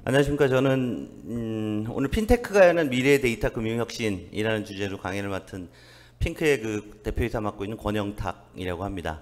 안녕하십니까. 저는 오늘 핀테크가 여는 미래의 데이터 금융혁신이라는 주제로 강의를 맡은 핑크의 그 대표이사 맡고 있는 권영탁이라고 합니다.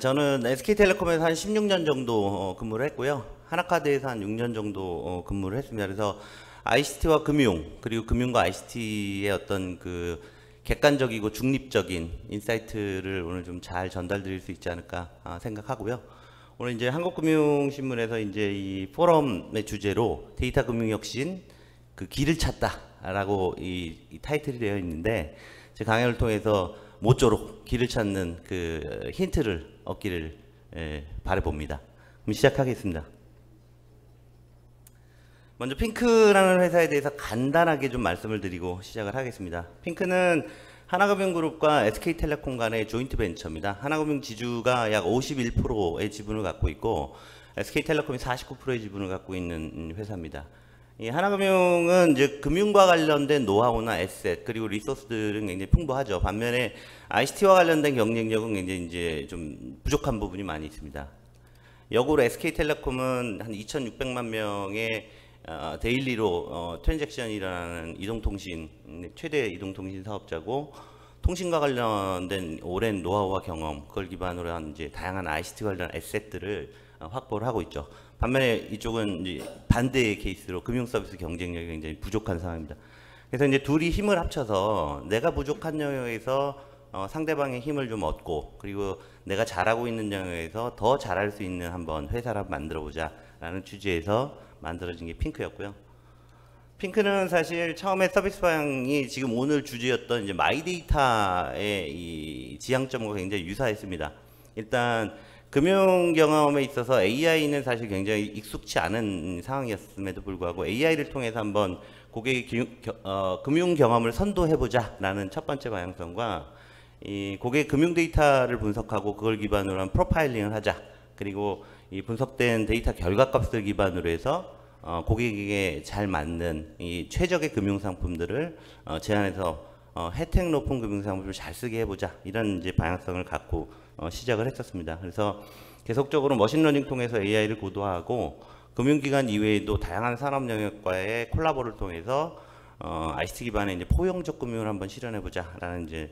저는 SK텔레콤에서 한 16년 정도 근무를 했고요. 하나카드에서 한 6년 정도 근무를 했습니다. 그래서 ICT와 금융, 그리고 금융과 ICT의 어떤 그 객관적이고 중립적인 인사이트를 오늘 좀 잘 전달드릴 수 있지 않을까 생각하고요. 오늘 이제 한국금융신문에서 이제 이 포럼의 주제로 데이터 금융혁신 그 길을 찾다라고 이 타이틀이 되어 있는데, 제 강연을 통해서 모쪼록 길을 찾는 그 힌트를 얻기를 바라봅니다. 그럼 시작하겠습니다. 먼저 핑크라는 회사에 대해서 간단하게 좀 말씀을 드리고 시작을 하겠습니다. 핑크는 하나금융그룹과 SK텔레콤 간의 조인트 벤처입니다. 하나금융 지주가 약 51%의 지분을 갖고 있고 SK텔레콤이 49%의 지분을 갖고 있는 회사입니다. 이 하나금융은 이제 금융과 관련된 노하우나 에셋 그리고 리소스들은 굉장히 풍부하죠. 반면에 ICT와 관련된 경쟁력은 굉장히 이제 좀 부족한 부분이 많이 있습니다. 역으로 SK텔레콤은 한 2,600만 명의 데일리로 트랜잭션이라는 이동통신 최대 이동통신 사업자고, 통신과 관련된 오랜 노하우와 경험 그걸 기반으로 한 이제 다양한 ICT 관련 에셋들을 확보를 하고 있죠. 반면에 이쪽은 이제 반대의 케이스로 금융 서비스 경쟁력이 굉장히 부족한 상황입니다. 그래서 이제 둘이 힘을 합쳐서 내가 부족한 영역에서 상대방의 힘을 좀 얻고, 그리고 내가 잘하고 있는 영역에서 더 잘할 수 있는 한번 회사를 만들어 보자라는 취지에서 만들어진 게 핑크였고요. 핑크는 사실 처음에 서비스 방향이 지금 오늘 주제였던 이제 마이데이터의 이 지향점과 굉장히 유사했습니다. 일단 금융 경험에 있어서 AI는 사실 굉장히 익숙치 않은 상황이었음에도 불구하고 AI를 통해서 한번 고객의 금융 경험을 선도해보자라는 첫 번째 방향성과, 이 고객 금융 데이터를 분석하고 그걸 기반으로 한 프로파일링을 하자, 그리고 이 분석된 데이터 결과값을 기반으로 해서 고객에게 잘 맞는 이 최적의 금융 상품들을 제안해서 혜택 높은 금융 상품을 잘 쓰게 해보자, 이런 이제 방향성을 갖고 시작을 했었습니다. 그래서 계속적으로 머신러닝 통해서 AI를 고도화하고 금융기관 이외에도 다양한 산업 영역과의 콜라보를 통해서 ICT 기반의 이제 포용적 금융을 한번 실현해보자라는 이제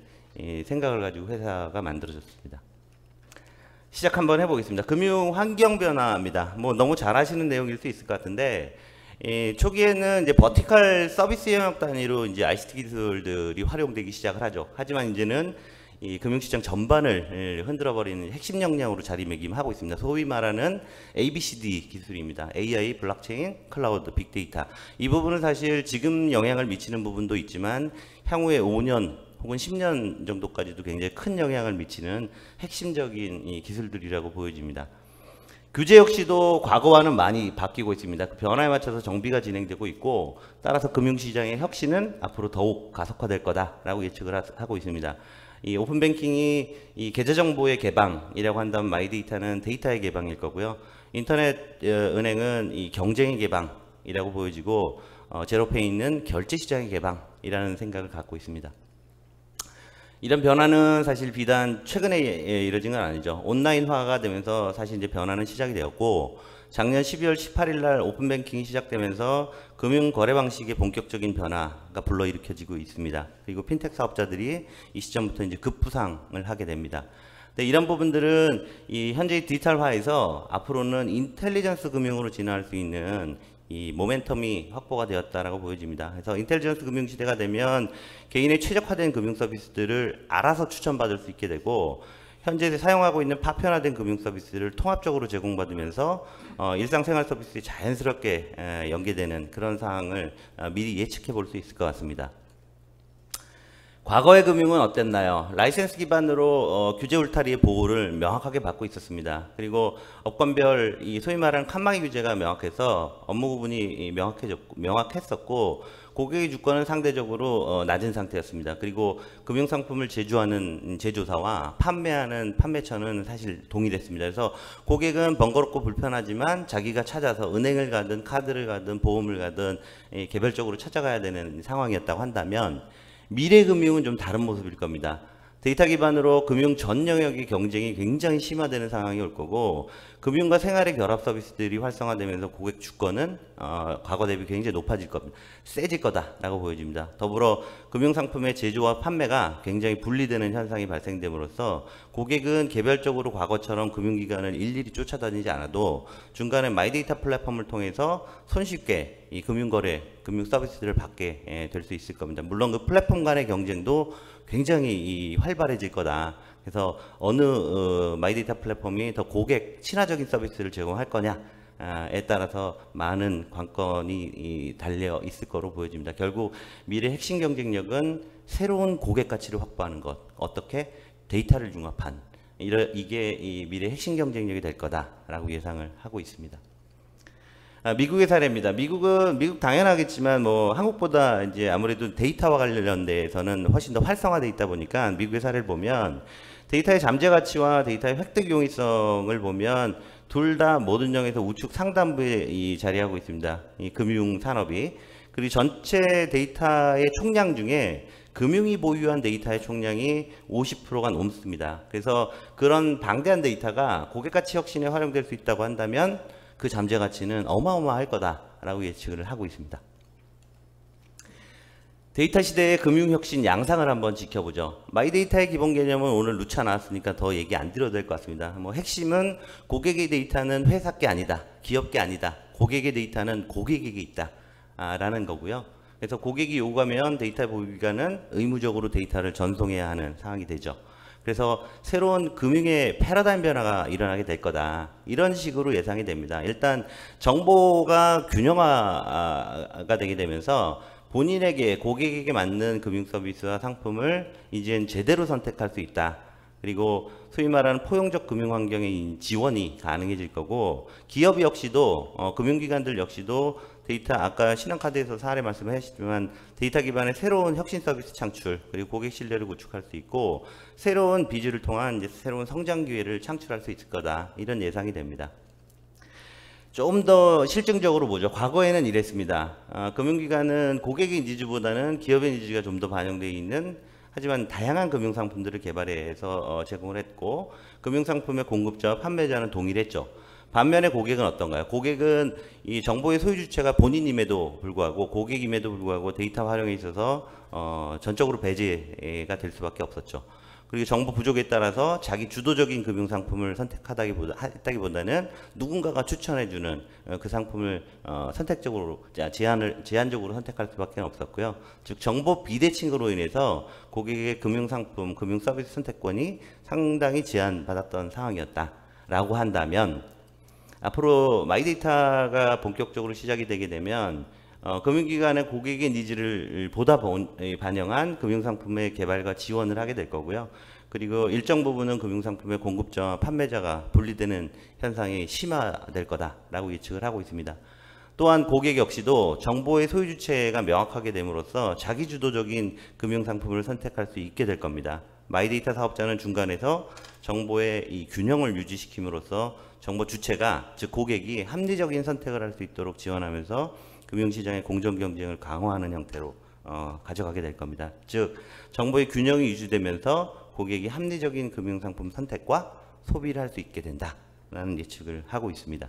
생각을 가지고 회사가 만들어졌습니다. 시작 한번 해보겠습니다. 금융 환경 변화입니다. 뭐 너무 잘 아시는 내용일 수 있을 것 같은데, 초기에는 이제 버티컬 서비스 영역 단위로 이제 ICT 기술들이 활용되기 시작을 하죠. 하지만 이제는 이 금융시장 전반을 흔들어버리는 핵심 역량으로 자리매김하고 있습니다. 소위 말하는 ABCD 기술입니다. AI, 블록체인, 클라우드, 빅데이터. 이 부분은 사실 지금 영향을 미치는 부분도 있지만 향후에 5년 혹은 10년 정도까지도 굉장히 큰 영향을 미치는 핵심적인 이 기술들이라고 보여집니다. 규제 역시도 과거와는 많이 바뀌고 있습니다. 그 변화에 맞춰서 정비가 진행되고 있고, 따라서 금융시장의 혁신은 앞으로 더욱 가속화될 거다라고 예측을 하고 있습니다. 이 오픈뱅킹이 이 계좌정보의 개방이라고 한다면 마이데이터는 데이터의 개방일 거고요. 인터넷 은행은 이 경쟁의 개방이라고 보여지고, 제로페이는 결제시장의 개방이라는 생각을 갖고 있습니다. 이런 변화는 사실 비단 최근에 이뤄진 건 아니죠. 온라인화가 되면서 사실 이제 변화는 시작이 되었고, 작년 12월 18일 날 오픈뱅킹이 시작되면서 금융 거래 방식의 본격적인 변화가 불러일으켜지고 있습니다. 그리고 핀텍 사업자들이 이 시점부터 이제 급부상을 하게 됩니다. 근데 이런 부분들은 이 현재의 디지털화에서 앞으로는 인텔리전스 금융으로 진화할 수 있는 이 모멘텀이 확보가 되었다라고 보여집니다. 그래서 인텔리전스 금융 시대가 되면 개인의 최적화된 금융 서비스들을 알아서 추천받을 수 있게 되고, 현재 사용하고 있는 파편화된 금융 서비스를 통합적으로 제공받으면서 일상생활 서비스에 자연스럽게 연계되는 그런 상황을 미리 예측해 볼 수 있을 것 같습니다. 과거의 금융은 어땠나요? 라이센스 기반으로 규제 울타리의 보호를 명확하게 받고 있었습니다. 그리고 업권별 이 소위 말하는 칸막이 규제가 명확해서 업무 구분이 명확했었고, 고객의 주권은 상대적으로 낮은 상태였습니다. 그리고 금융상품을 제조하는 제조사와 판매하는 판매처는 사실 동일했습니다. 그래서 고객은 번거롭고 불편하지만 자기가 찾아서 은행을 가든 카드를 가든 보험을 가든 개별적으로 찾아가야 되는 상황이었다고 한다면, 미래 금융은 좀 다른 모습일 겁니다. 데이터 기반으로 금융 전 영역의 경쟁이 굉장히 심화되는 상황이 올 거고, 금융과 생활의 결합 서비스들이 활성화되면서 고객 주권은 과거 대비 굉장히 높아질 겁니다. 세질 거다라고 보여집니다. 더불어 금융상품의 제조와 판매가 굉장히 분리되는 현상이 발생됨으로써 고객은 개별적으로 과거처럼 금융기관을 일일이 쫓아다니지 않아도 중간에 마이데이터 플랫폼을 통해서 손쉽게 이 금융거래, 금융 서비스들을 받게 될 수 있을 겁니다. 물론 그 플랫폼 간의 경쟁도 굉장히 활발해질 거다. 그래서 어느 마이데이터 플랫폼이 더 고객 친화적인 서비스를 제공할 거냐에 따라서 많은 관건이 달려 있을 거로 보여집니다. 결국 미래 핵심 경쟁력은 새로운 고객 가치를 확보하는 것, 어떻게 데이터를 융합한 이게 이 미래 핵심 경쟁력이 될 거다라고 예상을 하고 있습니다. 미국의 사례입니다. 미국 당연하겠지만 뭐 한국보다 이제 아무래도 데이터와 관련돼서는 훨씬 더 활성화돼 있다 보니까 미국의 사례를 보면 데이터의 잠재 가치와 데이터의 획득 용이성을 보면 둘 다 모든 영역에서 우측 상단부에 자리하고 있습니다. 이 금융 산업이. 그리고 전체 데이터의 총량 중에 금융이 보유한 데이터의 총량이 50%가 넘습니다. 그래서 그런 방대한 데이터가 고객 가치 혁신에 활용될 수 있다고 한다면 그 잠재 가치는 어마어마할 거다라고 예측을 하고 있습니다. 데이터 시대의 금융혁신 양상을 한번 지켜보죠. 마이데이터의 기본 개념은 오늘 루차 나왔으니까 더 얘기 안 드려도 될 것 같습니다. 뭐 핵심은 고객의 데이터는 회사 게 아니다, 기업 게 아니다, 고객의 데이터는 고객에게 있다 라는 거고요. 그래서 고객이 요구하면 데이터 보유기관은 의무적으로 데이터를 전송해야 하는 상황이 되죠. 그래서 새로운 금융의 패러다임 변화가 일어나게 될 거다. 이런 식으로 예상이 됩니다. 일단 정보가 균형화가 되게 되면서 본인에게 고객에게 맞는 금융 서비스와 상품을 이젠 제대로 선택할 수 있다. 그리고 소위 말하는 포용적 금융 환경의 지원이 가능해질 거고, 기업 역시도 금융기관들 역시도 데이터, 아까 신한카드에서 사례 말씀하셨지만 데이터 기반의 새로운 혁신 서비스 창출, 그리고 고객 신뢰를 구축할 수 있고 새로운 비즈를 통한 이제 새로운 성장 기회를 창출할 수 있을 거다. 이런 예상이 됩니다. 좀 더 실증적으로 보죠. 과거에는 이랬습니다. 금융기관은 고객의 니즈보다는 기업의 니즈가 좀 더 반영되어 있는, 하지만 다양한 금융상품들을 개발해서 제공을 했고, 금융상품의 공급자와 판매자는 동일했죠. 반면에 고객은 어떤가요? 고객은 이 정보의 소유 주체가 본인임에도 불구하고, 고객임에도 불구하고 데이터 활용에 있어서 전적으로 배제가 될 수밖에 없었죠. 그리고 정보 부족에 따라서 자기 주도적인 금융상품을 선택하다기보다는 누군가가 추천해주는 그 상품을 선택적으로 제한적으로 선택할 수밖에 없었고요. 즉 정보 비대칭으로 인해서 고객의 금융상품, 금융서비스 선택권이 상당히 제한받았던 상황이었다라고 한다면, 앞으로 마이데이터가 본격적으로 시작이 되게 되면 금융기관의 고객의 니즈를 보다 반영한 금융상품의 개발과 지원을 하게 될 거고요. 그리고 일정 부분은 금융상품의 공급자와 판매자가 분리되는 현상이 심화될 거다라고 예측을 하고 있습니다. 또한 고객 역시도 정보의 소유 주체가 명확하게 됨으로써 자기주도적인 금융상품을 선택할 수 있게 될 겁니다. 마이데이터 사업자는 중간에서 정보의 이 균형을 유지시킴으로써 정보 주체가, 즉 고객이 합리적인 선택을 할 수 있도록 지원하면서 금융시장의 공정 경쟁을 강화하는 형태로 가져가게 될 겁니다. 즉 정보의 균형이 유지되면서 고객이 합리적인 금융상품 선택과 소비를 할 수 있게 된다라는 예측을 하고 있습니다.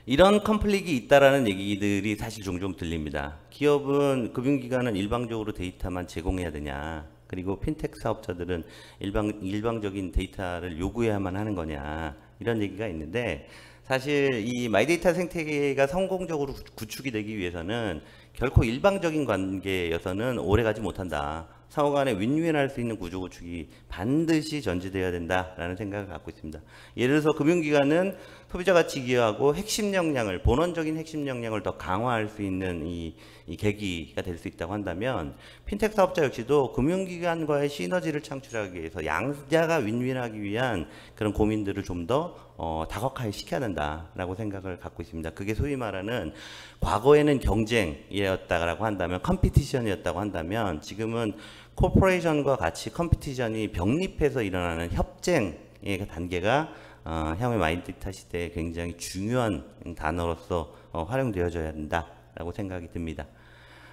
이런 컨플릭이 있다라는 얘기들이 사실 종종 들립니다. 기업은, 금융기관은 일방적으로 데이터만 제공해야 되냐, 그리고 핀텍 사업자들은 일방적인 데이터를 요구해야만 하는 거냐, 이런 얘기가 있는데, 사실 이 마이데이터 생태계가 성공적으로 구축이 되기 위해서는 결코 일방적인 관계여서는 오래가지 못한다. 상호 간에 윈윈할 수 있는 구조 구축이 반드시 전제되어야 된다라는 생각을 갖고 있습니다. 예를 들어서 금융기관은 소비자 가치 기여하고 핵심 역량을, 본원적인 핵심 역량을 더 강화할 수 있는 이 계기가 될 수 있다고 한다면, 핀텍 사업자 역시도 금융기관과의 시너지를 창출하기 위해서 양자가 윈윈하기 위한 그런 고민들을 좀 더 다각화해 시켜야 된다라고 생각을 갖고 있습니다. 그게 소위 말하는, 과거에는 경쟁이었다고 한다면, 컴피티션이었다고 한다면, 지금은 코퍼레이션과 같이 컴피티션이 병립해서 일어나는 협쟁의 단계가 향후의 마이데이터 시대에 굉장히 중요한 단어로서 활용되어져야 된다라고 생각이 듭니다.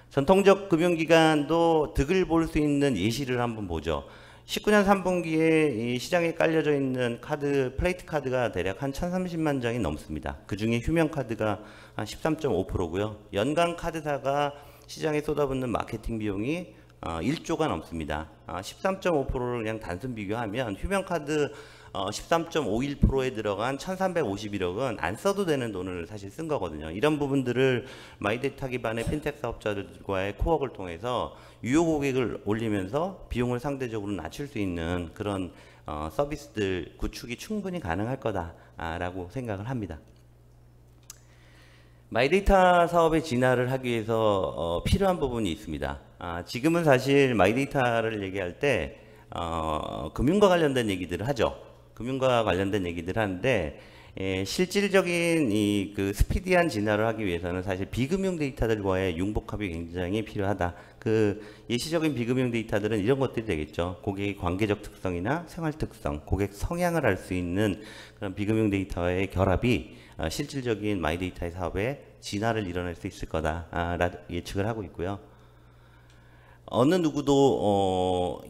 전통적 금융기관도 득을 볼 수 있는 예시를 한번 보죠. 19년 3분기에 이 시장에 깔려져 있는 카드, 플레이트 카드가 대략 한 1,030만 장이 넘습니다. 그 중에 휴면 카드가 한 13.5%고요. 연간 카드사가 시장에 쏟아붓는 마케팅 비용이 1조가 넘습니다. 13.5%를 그냥 단순 비교하면 휴면 카드 13.51%에 들어간 1,351억은 안 써도 되는 돈을 사실 쓴 거거든요. 이런 부분들을 마이데이터 기반의 핀텍 사업자들과의 코워크를 통해서 유효 고객을 올리면서 비용을 상대적으로 낮출 수 있는 그런 서비스들 구축이 충분히 가능할 거다라고 생각을 합니다. 마이데이터 사업의 진화를 하기 위해서 필요한 부분이 있습니다. 지금은 사실 마이데이터를 얘기할 때 금융과 관련된 얘기들을 하죠. 금융과 관련된 얘기들을 하는데 실질적인 그 스피디한 진화를 하기 위해서는 사실 비금융 데이터들과의 융복합이 굉장히 필요하다. 그 예시적인 비금융 데이터들은 이런 것들이 되겠죠. 고객의 관계적 특성이나 생활 특성, 고객 성향을 알 수 있는 그런 비금융 데이터의 결합이 실질적인 마이데이터의 사업에 진화를 이뤄낼 수 있을 거다 예측을 하고 있고요. 어느 누구도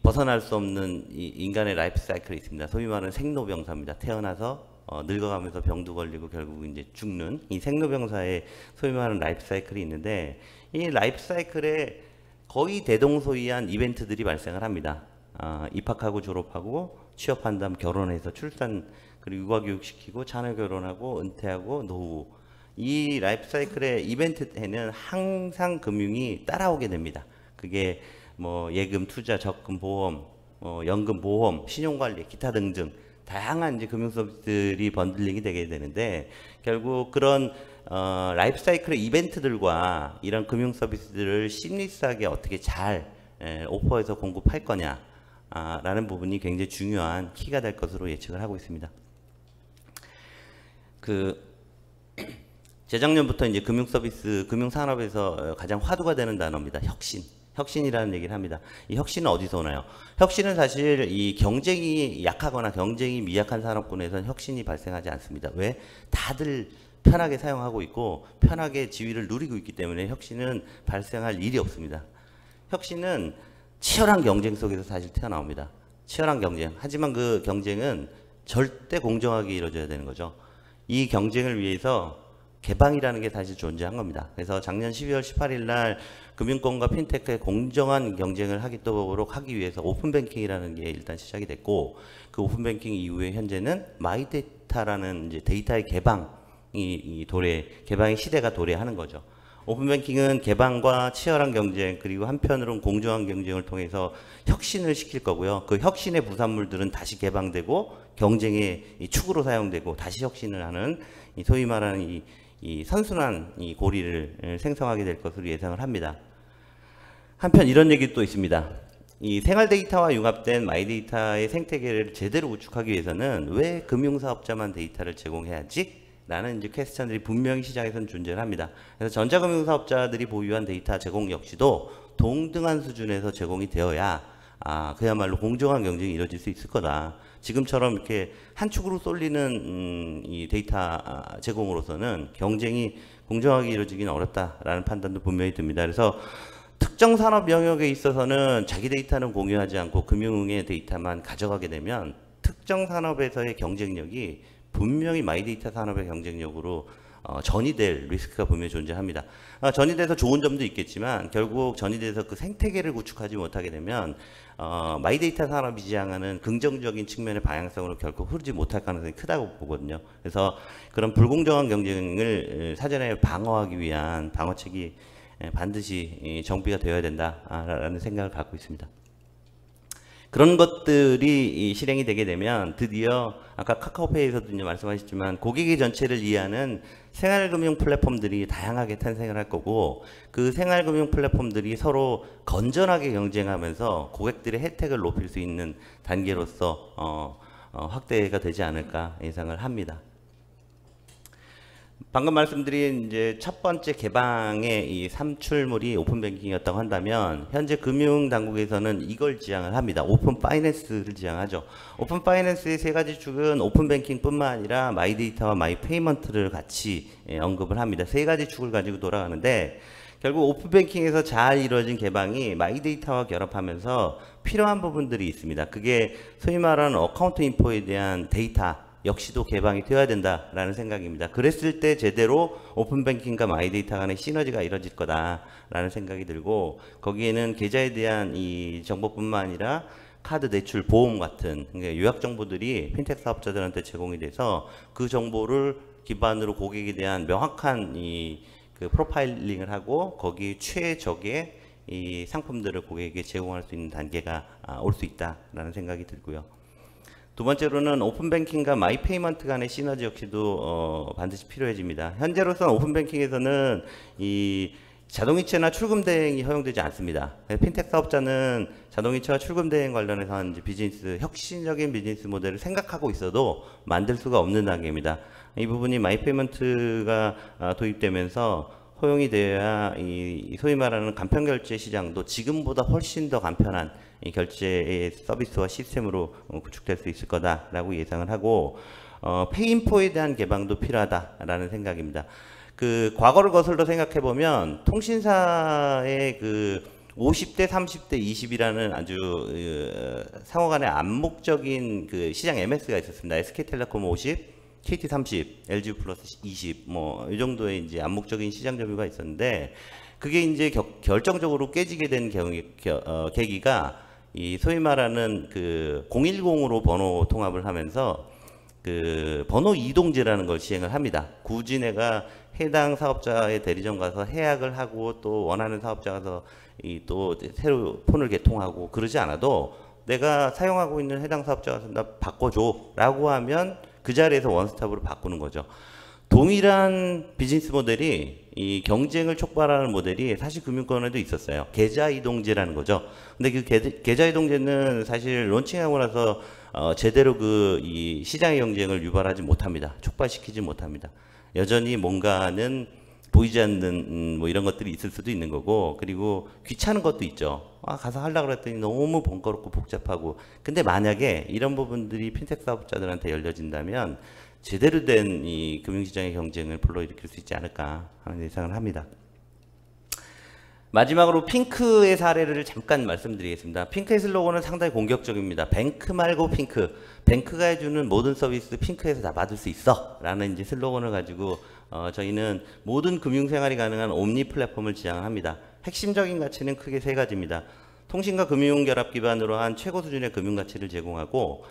벗어날 수 없는 인간의 라이프 사이클이 있습니다. 소위 말하는 생로병사입니다. 태어나서 늙어가면서 병도 걸리고 결국 이제 죽는 이 생로병사의 소위 말하는 라이프 사이클이 있는데, 이 라이프 사이클에 거의 대동소이한 이벤트들이 발생을 합니다. 입학하고 졸업하고 취업한 다음 결혼해서 출산 그리고 육아교육 시키고 자녀 결혼하고 은퇴하고 노후, 이 라이프 사이클의 이벤트에는 항상 금융이 따라오게 됩니다. 그게 뭐 예금, 투자, 적금, 보험, 연금, 보험, 신용관리, 기타 등등 다양한 이제 금융 서비스들이 번들링이 되게 되는데, 결국 그런 라이프 사이클의 이벤트들과 이런 금융 서비스들을 심리스하게 어떻게 잘 오퍼해서 공급할 거냐 라는 부분이 굉장히 중요한 키가 될 것으로 예측을 하고 있습니다. 재작년부터 이제 금융 서비스, 금융 산업에서 가장 화두가 되는 단어입니다. 혁신이라는 얘기를 합니다. 이 혁신은 어디서 오나요? 혁신은 사실 이 경쟁이 약하거나 경쟁이 미약한 산업군에서는 혁신이 발생하지 않습니다. 왜? 다들 편하게 사용하고 있고 편하게 지위를 누리고 있기 때문에 혁신은 발생할 일이 없습니다. 혁신은 치열한 경쟁 속에서 사실 태어나옵니다. 치열한 경쟁. 하지만 그 경쟁은 절대 공정하게 이루어져야 되는 거죠. 이 경쟁을 위해서 개방이라는 게 사실 존재한 겁니다. 그래서 작년 12월 18일 날 금융권과 핀테크의 공정한 경쟁을 하도록 하기 위해서 오픈뱅킹이라는 게 일단 시작이 됐고, 그 오픈뱅킹 이후에 현재는 마이데이터라는 이제 데이터의 개방의 시대가 도래하는 거죠. 오픈뱅킹은 개방과 치열한 경쟁, 그리고 한편으로는 공정한 경쟁을 통해서 혁신을 시킬 거고요. 그 혁신의 부산물들은 다시 개방되고 경쟁의 축으로 사용되고 다시 혁신을 하는 소위 말하는 이 선순환 고리를 생성하게 될 것으로 예상을 합니다. 한편 이런 얘기도 있습니다. 이 생활 데이터와 융합된 마이데이터의 생태계를 제대로 구축하기 위해서는 왜 금융사업자만 데이터를 제공해야지? 라는 이제 퀘스천들이 분명히 시장에서는 존재를 합니다. 그래서 전자금융사업자들이 보유한 데이터 제공 역시도 동등한 수준에서 제공이 되어야 그야말로 공정한 경쟁이 이루어질 수 있을 거다. 지금처럼 이렇게 한 축으로 쏠리는 이 데이터 제공으로서는 경쟁이 공정하게 이루어지기는 어렵다라는 판단도 분명히 듭니다. 그래서 특정 산업 영역에 있어서는 자기 데이터는 공유하지 않고 금융의 데이터만 가져가게 되면 특정 산업에서의 경쟁력이 분명히 마이데이터 산업의 경쟁력으로 전이될 리스크가 분명히 존재합니다. 전이돼서 좋은 점도 있겠지만 결국 전이돼서 그 생태계를 구축하지 못하게 되면 마이데이터 산업이 지향하는 긍정적인 측면의 방향성으로 결코 흐르지 못할 가능성이 크다고 보거든요. 그래서 그런 불공정한 경쟁을 사전에 방어하기 위한 방어책이 반드시 정비가 되어야 된다라는 생각을 갖고 있습니다. 그런 것들이 실행이 되게 되면 드디어 아까 카카오페이에서도 이제 말씀하셨지만 고객의 전체를 이해하는 생활금융 플랫폼들이 다양하게 탄생을 할 거고, 그 생활금융 플랫폼들이 서로 건전하게 경쟁하면서 고객들의 혜택을 높일 수 있는 단계로서 확대가 되지 않을까 예상을 합니다. 방금 말씀드린 이제 첫 번째 개방의 이 산출물이 오픈뱅킹이었다고 한다면, 현재 금융당국에서는 이걸 지향을 합니다. 오픈 파이낸스를 지향하죠. 오픈 파이낸스의 세 가지 축은 오픈뱅킹뿐만 아니라 마이데이터와 마이페이먼트를 같이 언급을 합니다. 세 가지 축을 가지고 돌아가는데, 결국 오픈뱅킹에서 잘 이루어진 개방이 마이데이터와 결합하면서 필요한 부분들이 있습니다. 그게 소위 말하는 어카운트 인포에 대한 데이터 역시도 개방이 되어야 된다라는 생각입니다. 그랬을 때 제대로 오픈뱅킹과 마이데이터 간의 시너지가 이루어질 거다라는 생각이 들고, 거기에는 계좌에 대한 이 정보뿐만 아니라 카드 대출 보험 같은 요약 정보들이 핀텍 사업자들한테 제공이 돼서 그 정보를 기반으로 고객에 대한 명확한 그 프로파일링을 하고 거기 최적의 이 상품들을 고객에게 제공할 수 있는 단계가 올 수 있다라는 생각이 들고요. 두 번째로는 오픈뱅킹과 마이페이먼트 간의 시너지 역시도 반드시 필요해집니다. 현재로서는 오픈뱅킹에서는 이 자동이체나 출금대행이 허용되지 않습니다. 핀텍 사업자는 자동이체와 출금대행 관련해서 이제 비즈니스, 혁신적인 비즈니스 모델을 생각하고 있어도 만들 수가 없는 단계입니다. 이 부분이 마이페이먼트가 도입되면서 허용이 되어야 이 소위 말하는 간편결제 시장도 지금보다 훨씬 더 간편한 이 결제의 서비스와 시스템으로 구축될 수 있을 거다라고 예상을 하고, 페인포에 대한 개방도 필요하다라는 생각입니다. 그 과거를 거슬러 생각해 보면 통신사의 그 50대, 30대, 20이라는 아주 상호간의 암묵적인 그 시장 MS가 있었습니다. SK텔레콤 50, KT 30, LG 플러스 20, 뭐 이 정도의 이제 암묵적인 시장 점유가 있었는데, 그게 이제 결정적으로 깨지게 된 계기가 이 소위 말하는 그 010으로 번호 통합을 하면서 그 번호 이동제라는 걸 시행을 합니다. 굳이 내가 해당 사업자의 대리점 가서 해약을 하고 또 원하는 사업자 가서 또 새로 폰을 개통하고 그러지 않아도 내가 사용하고 있는 해당 사업자 가서 나 바꿔줘 라고 하면 그 자리에서 원스톱으로 바꾸는 거죠. 동일한 비즈니스 모델이 이 경쟁을 촉발하는 모델이 사실 금융권에도 있었어요. 계좌 이동제라는 거죠. 근데 그 계좌 이동제는 사실 론칭하고 나서 제대로 이 시장의 경쟁을 유발하지 못합니다. 촉발시키지 못합니다. 여전히 뭔가는 보이지 않는 뭐 이런 것들이 있을 수도 있는 거고, 그리고 귀찮은 것도 있죠. 가서 하려고 그랬더니 너무 번거롭고 복잡하고. 근데 만약에 이런 부분들이 핀텍 사업자들한테 열려진다면 제대로 된 이 금융시장의 경쟁을 불러일으킬 수 있지 않을까 하는 예상을 합니다. 마지막으로 핑크의 사례를 잠깐 말씀드리겠습니다. 핑크의 슬로건은 상당히 공격적입니다. 뱅크 말고 핑크. 뱅크가 해주는 모든 서비스 핑크에서 다 받을 수 있어 라는 이제 슬로건을 가지고 저희는 모든 금융생활이 가능한 옴니 플랫폼을 지향합니다. 핵심적인 가치는 크게 세 가지입니다. 통신과 금융 결합 기반으로 한 최고 수준의 금융 가치를 제공하고,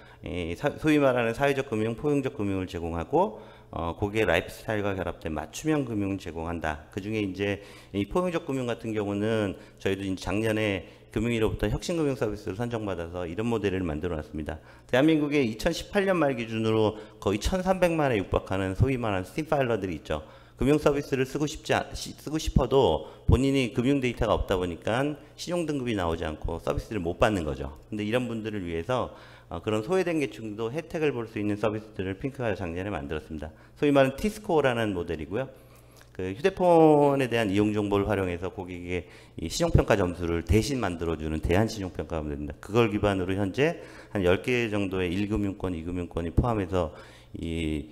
소위 말하는 사회적 금융, 포용적 금융을 제공하고, 고객의 라이프 스타일과 결합된 맞춤형 금융을 제공한다. 그 중에 이제 이 포용적 금융 같은 경우는 저희도 이제 작년에 금융위로부터 혁신금융 서비스를 선정받아서 이런 모델을 만들어 놨습니다. 대한민국에 2018년 말 기준으로 거의 1,300만에 육박하는 소위 말하는 스팀파일러들이 있죠. 금융 서비스를 쓰고 싶어도 본인이 금융 데이터가 없다 보니까 신용 등급이 나오지 않고 서비스를 못 받는 거죠. 근데 이런 분들을 위해서 그런 소외된 계층도 혜택을 볼 수 있는 서비스들을 핑크가 작년에 만들었습니다. 소위 말하는 T스코어라는 모델이고요. 그 휴대폰에 대한 이용 정보를 활용해서 고객에게 이 신용평가 점수를 대신 만들어주는 대한신용평가 모델입니다. 그걸 기반으로 현재 한 10개 정도의 1금융권, 2금융권이 포함해서 이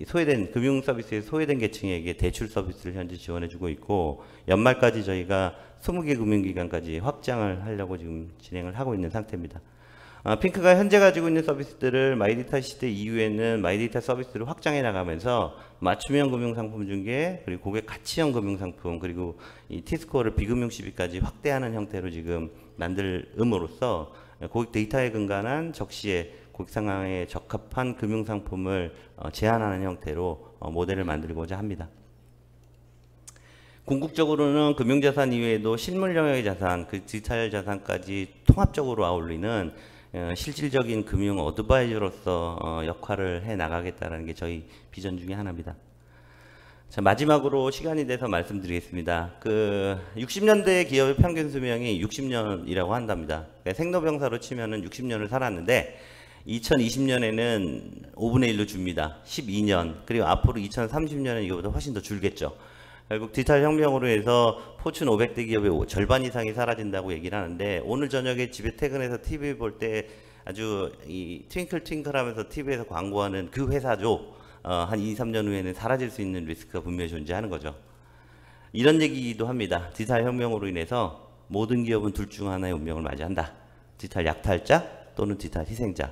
소외된 금융 서비스에 소외된 계층에게 대출 서비스를 현재 지원해주고 있고, 연말까지 저희가 20개 금융기관까지 확장을 하려고 지금 진행을 하고 있는 상태입니다. 핑크가 현재 가지고 있는 서비스들을 마이데이터 시대 이후에는 마이데이터 서비스를 확장해 나가면서 맞춤형 금융상품 중개, 그리고 고객 가치형 금융상품, 그리고 이 T스코어를 비금융 시비까지 확대하는 형태로 지금 만들음으로써 고객 데이터에 근간한 적시에 고객 상황에 적합한 금융상품을 제안하는 형태로 모델을 만들고자 합니다. 궁극적으로는 금융자산 이외에도 실물 영역의 자산, 그 디지털 자산까지 통합적으로 아울리는 실질적인 금융 어드바이저로서 역할을 해 나가겠다는 게 저희 비전 중에 하나입니다. 자, 마지막으로 시간이 돼서 말씀드리겠습니다. 그 60년대 기업의 평균 수명이 60년이라고 한답니다. 그러니까 생로병사로 치면은 60년을 살았는데 2020년에는 5분의 1로 줍니다. 12년. 그리고 앞으로 2030년은 이거보다 훨씬 더 줄겠죠. 결국 디지털 혁명으로 해서 포춘 500대 기업의 절반 이상이 사라진다고 얘기를 하는데, 오늘 저녁에 집에 퇴근해서 TV 볼 때 아주 이 트윙클 트윙클 하면서 TV에서 광고하는 그 회사죠. 한 2, 3년 후에는 사라질 수 있는 리스크가 분명히 존재하는 거죠. 이런 얘기도 합니다. 디지털 혁명으로 인해서 모든 기업은 둘 중 하나의 운명을 맞이한다. 디지털 약탈자 또는 디지털 희생자.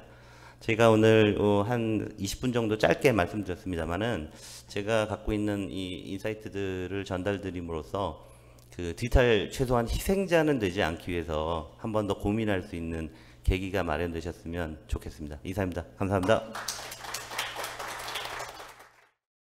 제가 오늘 한 20분 정도 짧게 말씀드렸습니다만은 제가 갖고 있는 이 인사이트들을 전달드림으로써 그 디지털 최소한 희생자는 되지 않기 위해서 한 번 더 고민할 수 있는 계기가 마련되셨으면 좋겠습니다. 이상입니다. 감사합니다.